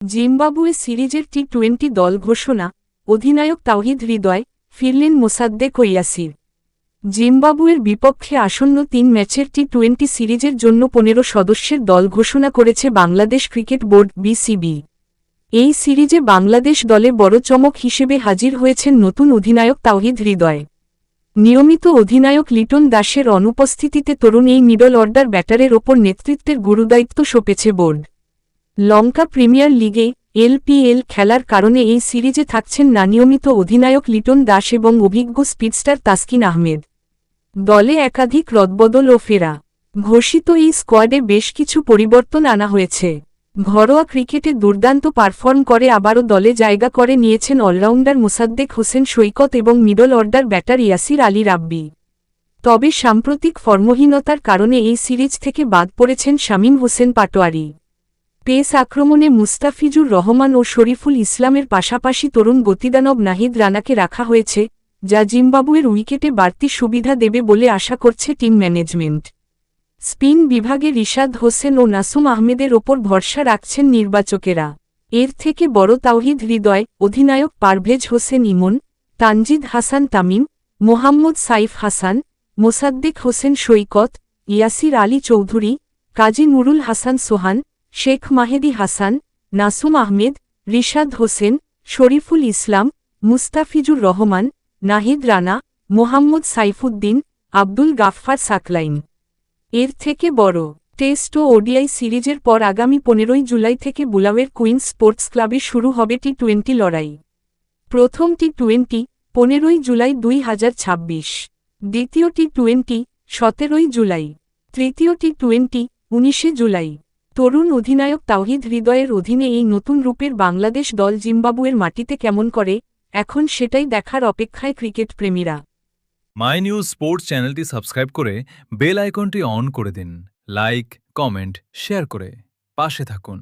Zimbabwe সিরিজের টি-20 দল ঘোষণা, অধিনায়ক তাওহিদ হৃদয়, ফিরলেন মোসাদ্দেক ও ইয়াসির। জিম্বাবুয়ের বিপক্ষে আসন্ন 3 ম্যাচের টি-20 সিরিজের জন্য 15 সদস্যের দল ঘোষণা করেছে বাংলাদেশ ক্রিকেট বোর্ড বিসিবি। এই সিরিজে বাংলাদেশ দলে বড় চমক হিসেবে হাজির হয়েছেন নতুন অধিনায়ক তাওহিদ হৃদয়। নিয়মিত অধিনায়ক লিটন দাসের অনুপস্থিতিতে তরুণ এই মিডল অর্ডার ব্যাটারের ওপর নেতৃত্বের গুরুদায়িত্ব সঁপেছে বোর্ড। লঙ্কা প্রিমিয়ার লিগে এলপিএল খেলার কারণে এই সিরিজে থাকছেন না নিয়মিত অধিনায়ক লিটন দাস এবং অভিজ্ঞ স্পিডস্টার তাসকিন আহমেদ। দলে একাধিক রদবদল ও ফেরা। ঘোষিত এই স্কোয়াডে বেশ কিছু পরিবর্তন আনা হয়েছে। ঘরোয়া ক্রিকেটে দুর্দান্ত পারফর্ম করে আবারও দলে জায়গা করে নিয়েছেন অলরাউন্ডার মোসাদ্দেক হোসেন সৈকত এবং middle order batter Yasir Ali Rabbi. তবে সাম্প্রতিক ফর্মহীনতার কারণে এই সিরিজ থেকে বাদ পড়েছেন শামীম হোসেন পাটোয়ারি। পেস আক্রমণে মুস্তাফিজুর রহমান ও শরীফুল ইসলামের পাশাপাশি তরুণ গতিদানব নাহিদ রানাকে রাখা হয়েছে, যা জিম্বাবুয়ের উইকেটে বাড়তি সুবিধা দেবে বলে আশা করছে টিম ম্যানেজমেন্ট। স্পিন বিভাগে রিশাদ হোসেন ও নাসুম আহমেদের ওপর ভরসা রাখছেন নির্বাচকেরা। এর থেকে বড় তাওহিদ হৃদয়, অধিনায়ক পারভেজ হোসেন ইমন, তানজিদ হাসান তামিম, মোহাম্মদ সাইফ হাসান, মোসাদ্দেক হোসেন সৈকত, ইয়াসির আলী চৌধুরী, কাজী নুরুল হাসান সোহান, শেখ মাহেদী হাসান, নাসুম আহমেদ, রিশাদ হোসেন, শরীফুল ইসলাম, মুস্তাফিজুর রহমান, নাহিদ রানা, মোহাম্মদ সাইফুদ্দিন, আব্দুল গাফফার সাকলাইন। এর থেকে বড় টেস্ট ও ওডিআই সিরিজের পর আগামী 15 জুলাই থেকে বুলাওয়ের কুইন্স স্পোর্টস ক্লাবে শুরু হবে টি-20 লড়াই। প্রথম টি-20 15 জুলাই 2026, দ্বিতীয় টি-20 17 জুলাই, তৃতীয় টি-20 19 জুলাই। তরুণ অধিনায়ক তাওহিদ হৃদয়ের অধীনে এই নতুন রূপের বাংলাদেশ দল জিম্বাবুয়ের মাটিতে কেমন করে, এখন সেটাই দেখার অপেক্ষায় ক্রিকেট প্রেমীরা। মাই নিউজ স্পোর্টস চ্যানেলটি সাবস্ক্রাইব করে বেল আইকনটি অন করে দিন। লাইক, কমেন্ট, শেয়ার করে পাশে থাকুন।